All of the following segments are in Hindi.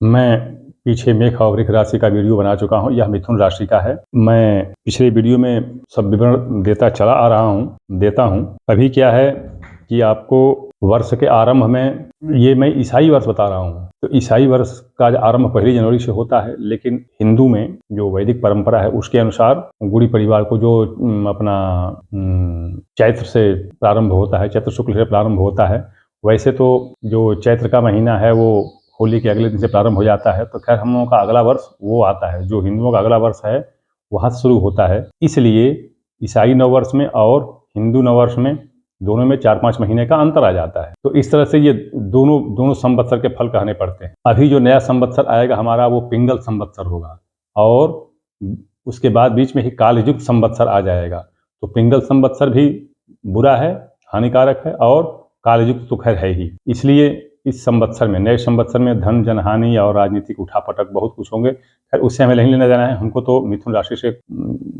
मैं पीछे मेष और वृश्चिक राशि का वीडियो बना चुका हूँ। यह मिथुन राशि का है। मैं पिछले वीडियो में सब विवरण देता हूँ। अभी क्या है कि आपको वर्ष के आरंभ में, ये मैं ईसाई वर्ष बता रहा हूँ, तो ईसाई वर्ष का आरंभ 1 जनवरी से होता है, लेकिन हिंदू में जो वैदिक परंपरा है उसके अनुसार गुड़ी परिवार को जो अपना चैत्र से प्रारंभ होता है, चैत्र शुक्ल से प्रारंभ होता है। वैसे तो जो चैत्र का महीना है वो होली के अगले दिन से प्रारंभ हो जाता है। तो खैर हम लोगों का अगला वर्ष वो आता है, जो हिंदुओं का अगला वर्ष है वहाँ शुरू होता है। इसलिए ईसाई नववर्ष में और हिंदू नववर्ष में दोनों में 4-5 महीने का अंतर आ जाता है। तो इस तरह से ये दोनों संवत्सर के फल कहने पड़ते हैं। अभी जो नया संवत्सर आएगा हमारा वो पिंगल संवत्सर होगा, और उसके बाद बीच में ही कालयुक्त संवत्सर आ जाएगा। तो पिंगल संवत्सर भी बुरा है, हानिकारक है, और कालयुक्त तो खैर है ही। इसलिए इस संवत्सर में, नए संवत्सर में धन जनहानि और राजनीतिक उठापटक बहुत कुछ होंगे। खैर उससे हमें नहीं लेना देना है, हमको तो मिथुन राशि से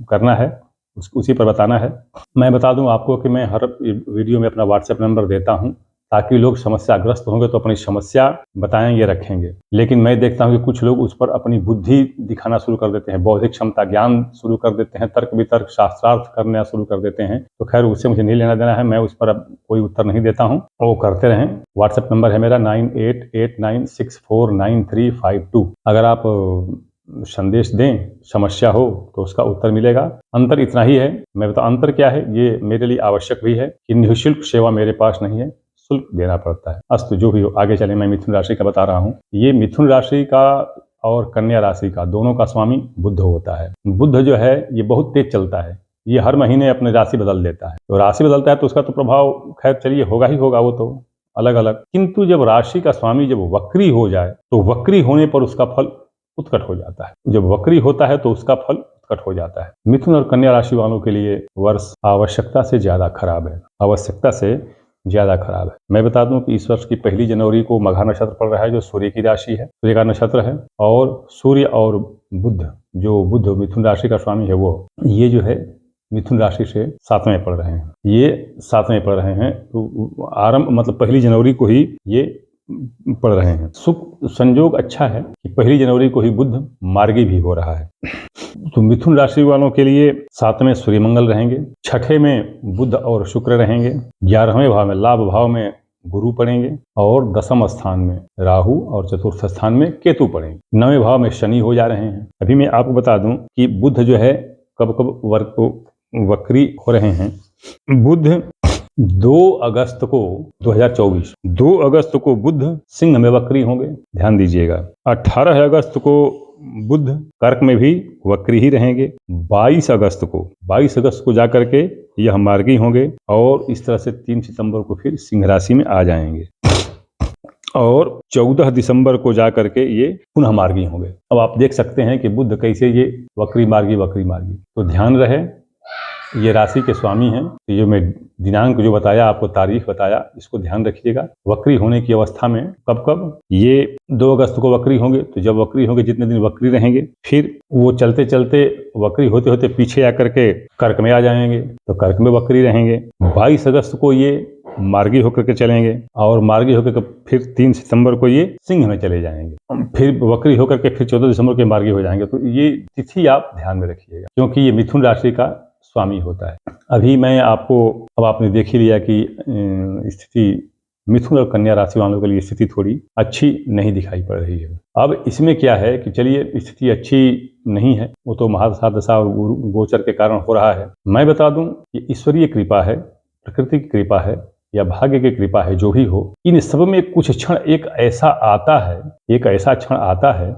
करना है, उसी पर बताना है। मैं बता दूं आपको कि मैं हर वीडियो में अपना व्हाट्सएप नंबर देता हूं, ताकि लोग समस्याग्रस्त होंगे तो अपनी समस्या बताएंगे, रखेंगे। लेकिन मैं देखता हूं कि कुछ लोग उस पर अपनी बुद्धि दिखाना शुरू कर देते हैं, बौद्धिक क्षमता, ज्ञान शुरू कर देते हैं, तर्क वितर्क शास्त्रार्थ करना शुरू कर देते हैं। तो खैर उससे मुझे नहीं लेना देना है, मैं उस पर अब कोई उत्तर नहीं देता हूँ। वो करते रहें। व्हाट्सएप नंबर है मेरा 9889649352। अगर आप संदेश दें, समस्या हो तो उसका उत्तर मिलेगा। अंतर इतना ही है, मैं बता अंतर क्या है, ये मेरे लिए आवश्यक भी है कि निःशुल्क सेवा मेरे पास नहीं है, शुल्क देना पड़ता है। अस्तु, जो भी हो, आगे चले। मैं मिथुन राशि का बता रहा हूँ। ये मिथुन राशि का और कन्या राशि का दोनों का स्वामी बुध होता है। बुध जो है ये बहुत तेज चलता है, ये हर महीने अपनी राशि बदल देता है। तो राशि बदलता है तो उसका तो प्रभाव खैर चलिए होगा ही होगा, वो तो अलग अलग। किंतु जब राशि का स्वामी जब वक्री हो जाए तो वक्री होने पर उसका फल उत्कट हो जाता है। जब वक्री होता है तो उसका फल उत्कट हो जाता है। मिथुन और कन्या राशि वालों के लिए वर्ष आवश्यकता से ज्यादा खराब है, आवश्यकता से ज्यादा खराब है। मैं बता दूं कि इस वर्ष की 1 जनवरी को मघा नक्षत्र पड़ रहा है, जो सूर्य की राशि है, सूर्य का नक्षत्र है। और सूर्य और बुध, जो बुध मिथुन राशि का स्वामी है, वो ये जो है मिथुन राशि से 7वें पड़ रहे हैं। ये 7वें पड़ रहे हैं, तो आरंभ मतलब 1 जनवरी को ही ये पड़ रहे हैं। सुख संयोग अच्छा है कि 1 जनवरी को ही बुध मार्गी भी हो रहा है। तो मिथुन राशि वालों के लिए 7वें सूर्य मंगल रहेंगे, 6ठे में बुध और शुक्र रहेंगे, 11वें भाव में लाभ भाव में गुरु पड़ेंगे, और 10वें स्थान में राहु और 4th स्थान में केतु पड़ेंगे। 9वें भाव में शनि हो जा रहे हैं। अभी मैं आपको बता दूं कि बुध जो है कब कब वक्री हो रहे हैं। बुध 2 अगस्त को 2024, 2 अगस्त को बुध सिंह में वक्री होंगे, ध्यान दीजिएगा। 18 अगस्त को बुध कर्क में भी वक्री ही रहेंगे। 22 अगस्त को जाकर के यह मार्गी होंगे, और इस तरह से 3 सितंबर को फिर सिंह राशि में आ जाएंगे, और 14 दिसंबर को जाकर के ये पुनः मार्गी होंगे। अब आप देख सकते हैं कि बुध कैसे ये वक्री मार्गी। तो ध्यान रहे, ये राशि के स्वामी हैं। तो ये मैं दिनांक जो बताया आपको, तारीख बताया, इसको ध्यान रखिएगा। वक्री होने की अवस्था में कब ये 2 अगस्त को वक्री होंगे। तो जब वक्री होंगे, जितने दिन वक्री रहेंगे, फिर वो चलते चलते वक्री होते होते पीछे आकर के कर्क में आ जाएंगे, तो कर्क में वक्री रहेंगे। 22 अगस्त को ये मार्गी होकर के चलेंगे, और मार्गी होकर के फिर 3 सितंबर को ये सिंह में चले जाएंगे, फिर वक्री होकर के फिर 14 दिसंबर के मार्गी हो जाएंगे। तो ये तिथि आप ध्यान में रखिएगा, क्योंकि ये मिथुन राशि का स्वामी होता है। अभी मैं आपको, अब आपने देख ही लिया कि स्थिति मिथुन और कन्या राशि वालों के लिए स्थिति थोड़ी अच्छी नहीं दिखाई पड़ रही है। अब इसमें क्या है कि चलिए स्थिति अच्छी नहीं है, वो तो महादशा दशा और गोचर के कारण हो रहा है। मैं बता दूं कि ईश्वरीय कृपा है, प्रकृति की कृपा है, या भाग्य की कृपा है, जो भी हो, इन सब में कुछ क्षण एक ऐसा क्षण आता है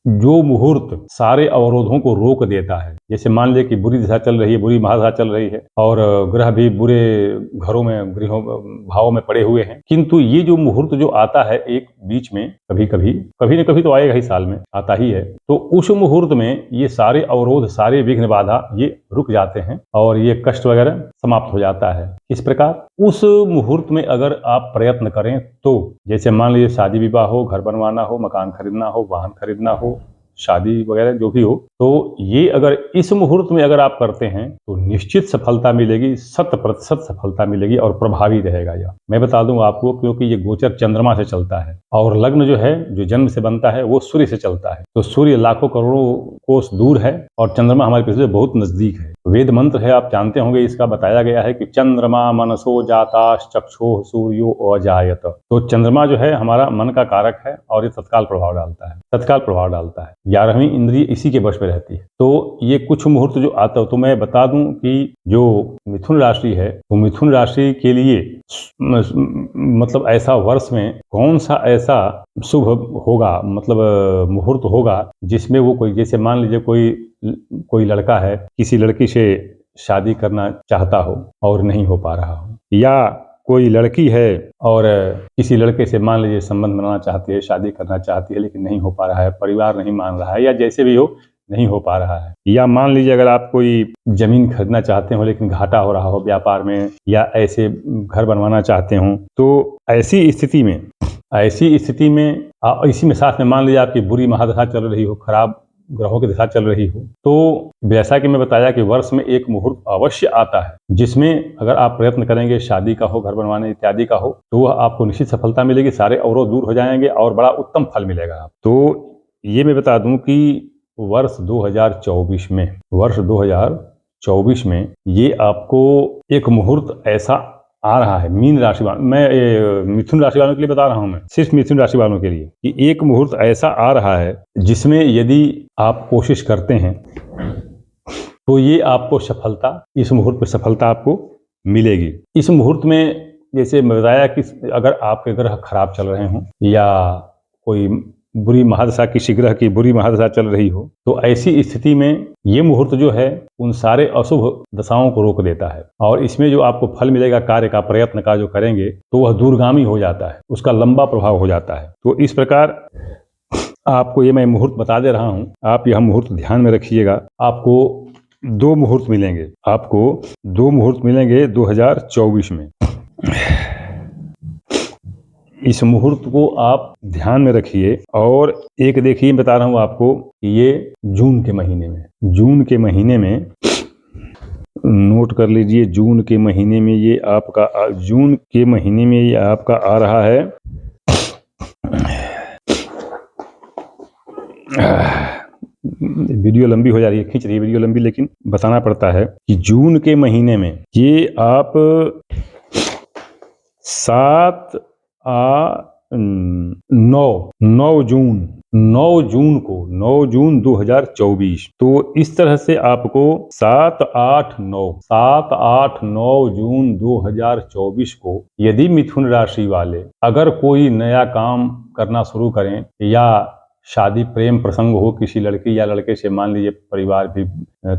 जो मुहूर्त सारे अवरोधों को रोक देता है। जैसे मान ले कि बुरी दिशा चल रही है, बुरी महादशा चल रही है, और ग्रह भी बुरे घरों में, गृहों भावों में पड़े हुए हैं, किंतु ये जो मुहूर्त जो आता है एक बीच में, कभी न कभी तो आएगा ही, साल में आता ही है, तो उस मुहूर्त में ये सारे अवरोध, सारे विघ्न बाधा ये रुक जाते हैं, और ये कष्ट वगैरह समाप्त हो जाता है। इस प्रकार उस मुहूर्त में अगर आप प्रयत्न करें तो, जैसे मान लीजिए शादी विवाह हो, घर बनवाना हो, मकान खरीदना हो, वाहन खरीदना हो, शादी वगैरह जो भी हो, तो ये अगर इस मुहूर्त में अगर आप करते हैं तो निश्चित सफलता मिलेगी, 100% सफलता मिलेगी और प्रभावी रहेगा यह। मैं बता दूं आपको, क्योंकि ये गोचर चंद्रमा से चलता है और लग्न जो है, जो जन्म से बनता है, वो सूर्य से चलता है। तो सूर्य लाखों करोड़ों कोस दूर है और चंद्रमा हमारे पृथ्वी से बहुत नजदीक है। वेद मंत्र है, आप जानते होंगे, इसका बताया गया है कि चंद्रमा मनसो जाताश्चक्षुः सूर्यो अजायत। तो चंद्रमा जो है हमारा मन का कारक है और ये तत्काल प्रभाव डालता है, तत्काल प्रभाव डालता है। 11वीं इंद्रिय इसी के वश में रहती है। तो ये कुछ मुहूर्त जो आता है, तो मैं बता दूं कि जो मिथुन राशि है, तो मिथुन राशि के लिए मतलब ऐसा वर्ष में कौन सा ऐसा शुभ होगा, मतलब मुहूर्त होगा जिसमें वो कोई, जैसे मान लीजिए कोई लड़का है, किसी लड़की से शादी करना चाहता हो और नहीं हो पा रहा हो, या कोई लड़की है और किसी लड़के से मान लीजिए संबंध बनाना चाहती है, शादी करना चाहती है, लेकिन नहीं हो पा रहा है, परिवार नहीं मान रहा है, या जैसे भी हो नहीं हो पा रहा है। या मान लीजिए अगर आप कोई जमीन खरीदना चाहते हो लेकिन घाटा हो रहा हो व्यापार में, या ऐसे घर बनवाना चाहते हो, तो ऐसी स्थिति में इसी में साथ में मान लीजिए आपकी बुरी महादशा चल रही हो, खराब ग्रहों की दशा चल रही हो, तो जैसा कि मैं बताया कि वर्ष में एक मुहूर्त अवश्य आता है जिसमें अगर आप प्रयत्न करेंगे, शादी का हो, घर बनवाने इत्यादि का हो, तो वह आपको निश्चित सफलता मिलेगी, सारे अवरोध दूर हो जाएंगे और बड़ा उत्तम फल मिलेगा। तो ये मैं बता दूं कि वर्ष 2024 में ये आपको एक मुहूर्त ऐसा आ रहा है मीन राशि वालों, मैं मिथुन राशि वालों के लिए बता रहा हूं, मैं सिर्फ मिथुन राशि वालों के लिए, कि एक मुहूर्त ऐसा आ रहा है जिसमें यदि आप कोशिश करते हैं तो ये आपको सफलता, इस मुहूर्त में सफलता आपको मिलेगी। इस मुहूर्त में जैसे मैं बताया कि अगर आपके ग्रह खराब चल रहे हों या कोई बुरी महादशा, किसी ग्रह की बुरी महादशा चल रही हो, तो ऐसी स्थिति में ये मुहूर्त जो है उन सारे अशुभ दशाओं को रोक देता है और इसमें जो आपको फल मिलेगा कार्य का, प्रयत्न का जो करेंगे, तो वह दूरगामी हो जाता है, उसका लंबा प्रभाव हो जाता है। तो इस प्रकार आपको ये मैं मुहूर्त बता दे रहा हूं, आप यह मुहूर्त ध्यान में रखिएगा। आपको 2 मुहूर्त मिलेंगे 2024 में। इस मुहूर्त को आप ध्यान में रखिए। और एक देखिए, बता रहा हूं आपको, ये जून के महीने में नोट कर लीजिए, जून के महीने में ये आपका आ रहा है। वीडियो लंबी हो जा रही है, खींच रही है वीडियो लंबी, लेकिन बताना पड़ता है कि जून के महीने में ये आप 9 जून 2024, तो इस तरह से आपको 7, 8, 9 जून 2024 को यदि मिथुन राशि वाले अगर कोई नया काम करना शुरू करें, या शादी प्रेम प्रसंग हो किसी लड़की या लड़के से, मान लीजिए परिवार भी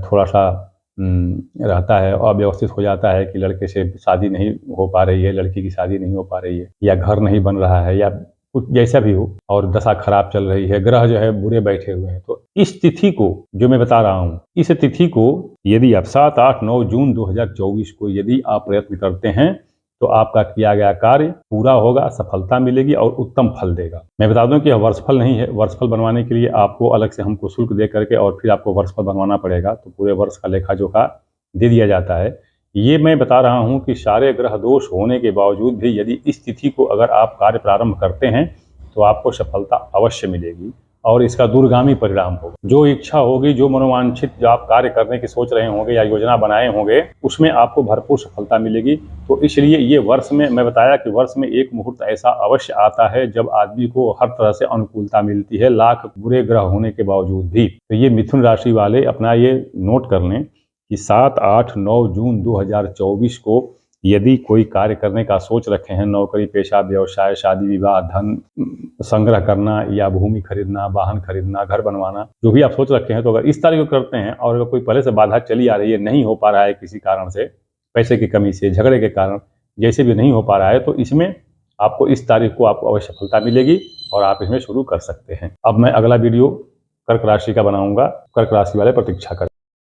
थोड़ा सा रहता है, अव्यवस्थित हो जाता है कि लड़के से शादी नहीं हो पा रही है, लड़की की शादी नहीं हो पा रही है, या घर नहीं बन रहा है, या कुछ जैसा भी हो, और दशा खराब चल रही है, ग्रह जो है बुरे बैठे हुए हैं, तो इस तिथि को जो मैं बता रहा हूं, इस तिथि को यदि आप 7, 8, 9 जून 2024 को यदि आप प्रयत्न करते हैं तो आपका किया गया कार्य पूरा होगा, सफलता मिलेगी और उत्तम फल देगा। मैं बता दूं कि यह वर्षफल नहीं है, वर्षफल बनवाने के लिए आपको अलग से हमको शुल्क दे करके और फिर आपको वर्षफल बनवाना पड़ेगा, तो पूरे वर्ष का लेखा जोखा दे दिया जाता है। ये मैं बता रहा हूं कि सारे ग्रह दोष होने के बावजूद भी यदि इस तिथि को अगर आप कार्य प्रारंभ करते हैं तो आपको सफलता अवश्य मिलेगी और इसका दूरगामी परिणाम होगा। जो इच्छा होगी, जो मनोवांछित जो आप कार्य करने की सोच रहे होंगे या योजना बनाए होंगे, उसमें आपको भरपूर सफलता मिलेगी। तो इसलिए ये वर्ष में मैं बताया कि वर्ष में एक मुहूर्त ऐसा अवश्य आता है जब आदमी को हर तरह से अनुकूलता मिलती है, लाख बुरे ग्रह होने के बावजूद भी। तो ये मिथुन राशि वाले अपना ये नोट कर लें कि 7, 8, 9 जून 2024 को यदि कोई कार्य करने का सोच रखे हैं, नौकरी पेशा, व्यवसाय, शादी विवाह, धन संग्रह करना या भूमि खरीदना, वाहन खरीदना, घर बनवाना, जो भी आप सोच रखे हैं, तो अगर इस तारीख को करते हैं और अगर कोई पहले से बाधा चली आ रही है, नहीं हो पा रहा है किसी कारण से, पैसे की कमी से, झगड़े के कारण, जैसे भी नहीं हो पा रहा है, तो इसमें आपको इस तारीख को आपको अवश्य सफलता मिलेगी और आप इसमें शुरू कर सकते हैं। अब मैं अगला वीडियो कर्क राशि का बनाऊंगा, कर्क राशि वाले प्रतीक्षा करें।